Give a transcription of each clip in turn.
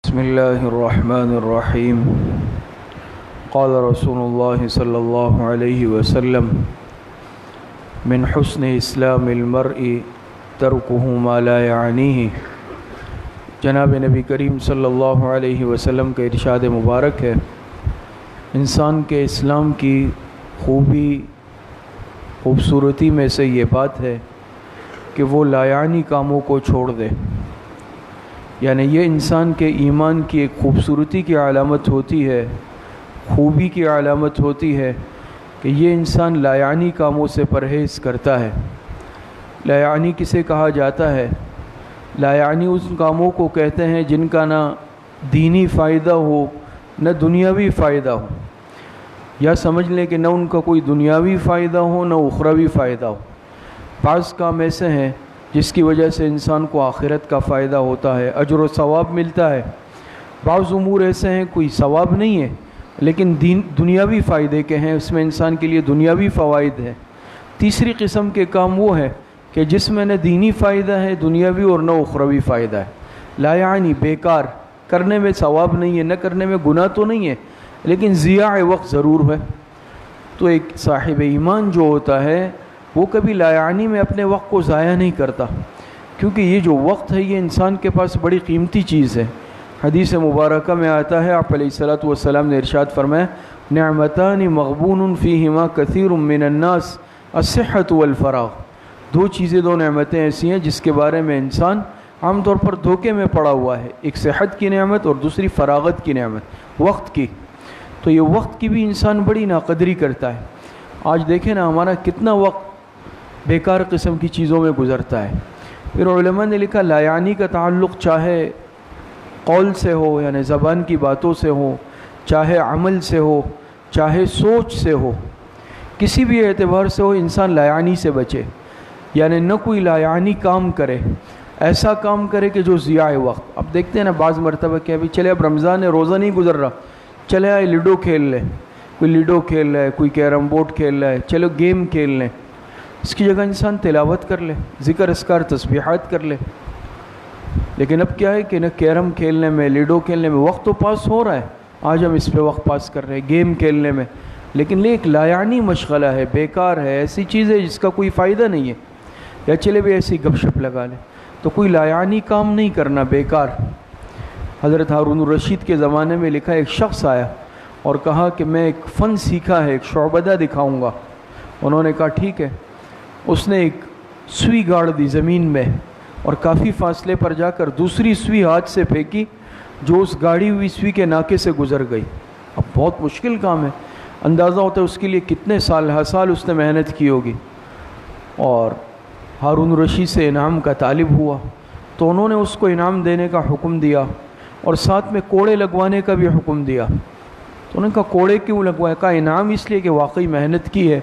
بسم اللہ الرحمن الرحیم قال رسول اللہ صلی اللہ علیہ وسلم من حسن اسلام المرء ترکہ ما لا یعنیہ۔ جناب نبی کریم صلی اللہ علیہ وسلم کا ارشاد مبارک ہے، انسان کے اسلام کی خوبصورتی میں سے یہ بات ہے کہ وہ لا یعنی کاموں کو چھوڑ دے۔ یعنی یہ انسان کے ایمان کی ایک خوبصورتی کی علامت ہوتی ہے، خوبی کی علامت ہوتی ہے کہ یہ انسان لا یعنی کاموں سے پرہیز کرتا ہے۔ لا یعنی کسے کہا جاتا ہے؟ لا یعنی اس کاموں کو کہتے ہیں جن کا نہ دینی فائدہ ہو نہ دنیاوی فائدہ ہو، یا سمجھ لیں کہ نہ ان کا کوئی دنیاوی فائدہ ہو نہ اخروی فائدہ ہو۔ بعض کام ایسے ہیں جس کی وجہ سے انسان کو آخرت کا فائدہ ہوتا ہے، اجر و ثواب ملتا ہے۔ بعض امور ایسے ہیں کوئی ثواب نہیں ہے لیکن دنیاوی فائدے کے ہیں، اس میں انسان کے لیے دنیاوی فوائد ہیں۔ تیسری قسم کے کام وہ ہے کہ جس میں نہ دینی فائدہ ہے دنیاوی اور نہ اخروی فائدہ ہے، لا یعنی بیکار، کرنے میں ثواب نہیں ہے، نہ کرنے میں گناہ تو نہیں ہے لیکن ضیاع وقت ضرور ہے۔ تو ایک صاحب ایمان جو ہوتا ہے وہ کبھی لا یعنی میں اپنے وقت کو ضائع نہیں کرتا، کیونکہ یہ جو وقت ہے یہ انسان کے پاس بڑی قیمتی چیز ہے۔ حدیث مبارکہ میں آتا ہے، آپ علیہ الصلاۃ والسلام نے ارشاد فرمایا، نعمتان مغبون فیہما کثیر من الناس الصحۃ والفراغ۔ دو چیزیں، دو نعمتیں ایسی ہیں جس کے بارے میں انسان عام طور پر دھوکے میں پڑا ہوا ہے، ایک صحت کی نعمت اور دوسری فراغت کی نعمت، وقت کی۔ تو یہ وقت کی بھی انسان بڑی ناقدری کرتا ہے۔ آج دیکھیں نا ہمارا کتنا وقت بیکار قسم کی چیزوں میں گزرتا ہے۔ پھر علماء نے لکھا لا یعنی کا تعلق چاہے قول سے ہو یعنی زبان کی باتوں سے ہو، چاہے عمل سے ہو، چاہے سوچ سے ہو، کسی بھی اعتبار سے ہو، انسان لا یعنی سے بچے۔ یعنی نہ کوئی لا یعنی کام کرے، ایسا کام کرے کہ جو ضیاع وقت۔ اب دیکھتے ہیں نا بعض مرتبہ کہ ابھی چلے اب رمضان ہے، روزہ نہیں گزر رہا، چلے آئے لوڈو کھیل لیں، کوئی لوڈو کھیل رہا ہے، کوئی کیرم بورڈ کھیل رہا ہے، چلو گیم کھیل لیں۔ اس کی جگہ انسان تلاوت کر لے، ذکر اذکار تسبیحات کر لے۔ لیکن اب کیا ہے کہ نہ کیرم کھیلنے میں، لوڈو کھیلنے میں وقت تو پاس ہو رہا ہے، آج ہم اس پہ وقت پاس کر رہے ہیں گیم کھیلنے میں، لیکن ایک لا یعنی مشغلہ ہے، بیکار ہے، ایسی چیز ہے جس کا کوئی فائدہ نہیں ہے۔ یا چلے بھی ایسی گپ شپ لگا لیں، تو کوئی لا یعنی کام نہیں کرنا، بیکار۔ حضرت ہارون الرشید کے زمانے میں لکھا ایک شخص آیا اور کہا کہ میں ایک فن سیکھا ہے، ایک شعبدہ دکھاؤں گا۔ انہوں نے کہا ٹھیک ہے۔ اس نے ایک سوئی گاڑ دی زمین میں اور کافی فاصلے پر جا کر دوسری سوئی ہاتھ سے پھینکی جو اس گاڑی ہوئی سوئی کے ناکے سے گزر گئی۔ اب بہت مشکل کام ہے، اندازہ ہوتا ہے اس کے لیے کتنے سال ہر سال اس نے محنت کی ہوگی۔ اور ہارون رشید سے انعام کا طالب ہوا تو انہوں نے اس کو انعام دینے کا حکم دیا اور ساتھ میں کوڑے لگوانے کا بھی حکم دیا۔ تو انہوں نے کہا کوڑے کیوں لگوائے؟ کہا انعام اس لیے کہ واقعی محنت کی ہے،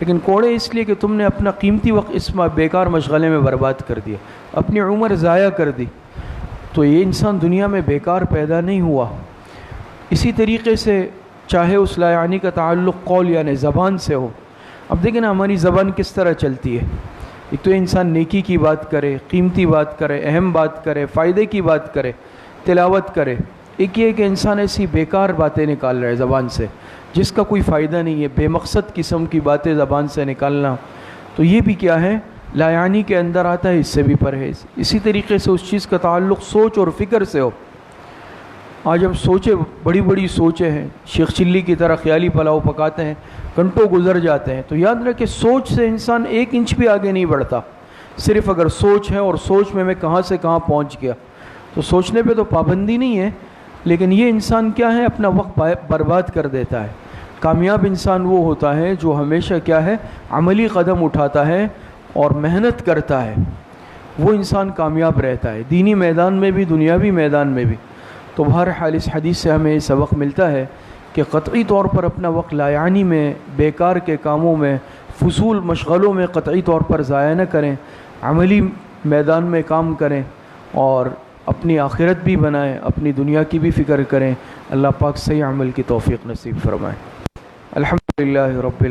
لیکن کوڑے اس لیے کہ تم نے اپنا قیمتی وقت اس بیکار مشغلے میں برباد کر دیا، اپنی عمر ضائع کر دی۔ تو یہ انسان دنیا میں بیکار پیدا نہیں ہوا۔ اسی طریقے سے چاہے اس لا یعنی کا تعلق قول یعنی زبان سے ہو۔ اب دیکھیں نا ہماری زبان کس طرح چلتی ہے، ایک تو انسان نیکی کی بات کرے، قیمتی بات کرے، اہم بات کرے، فائدے کی بات کرے، تلاوت کرے۔ ایک یہ کہ انسان ایسی بیکار باتیں نکال رہا ہے زبان سے جس کا کوئی فائدہ نہیں ہے، بے مقصد قسم کی باتیں زبان سے نکالنا، تو یہ بھی کیا ہے، لا یعنی کے اندر آتا ہے، اس سے بھی پرہیز۔ اسی طریقے سے اس چیز کا تعلق سوچ اور فکر سے ہو۔ آج ہم سوچیں، بڑی بڑی سوچیں ہیں، شیخ چلی کی طرح خیالی پلاؤ پکاتے ہیں، گھنٹوں گزر جاتے ہیں۔ تو یاد رکھیں سوچ سے انسان ایک انچ بھی آگے نہیں بڑھتا، صرف اگر سوچ ہے اور سوچ میں کہاں سے کہاں پہنچ گیا۔ تو سوچنے پہ تو پابندی نہیں ہے، لیکن یہ انسان کیا ہے، اپنا وقت برباد کر دیتا ہے۔ کامیاب انسان وہ ہوتا ہے جو ہمیشہ کیا ہے، عملی قدم اٹھاتا ہے اور محنت کرتا ہے، وہ انسان کامیاب رہتا ہے، دینی میدان میں بھی دنیاوی میدان میں بھی۔ تو بہرحال اس حدیث سے ہمیں یہ سبق ملتا ہے کہ قطعی طور پر اپنا وقت لا یعنی میں، بیکار کے کاموں میں، فضول مشغلوں میں قطعی طور پر ضائع نہ کریں، عملی میدان میں کام کریں اور اپنی آخرت بھی بنائیں، اپنی دنیا کی بھی فکر کریں۔ اللہ پاک صحیح عمل کی توفیق نصیب فرمائے۔ الحمدللہ رب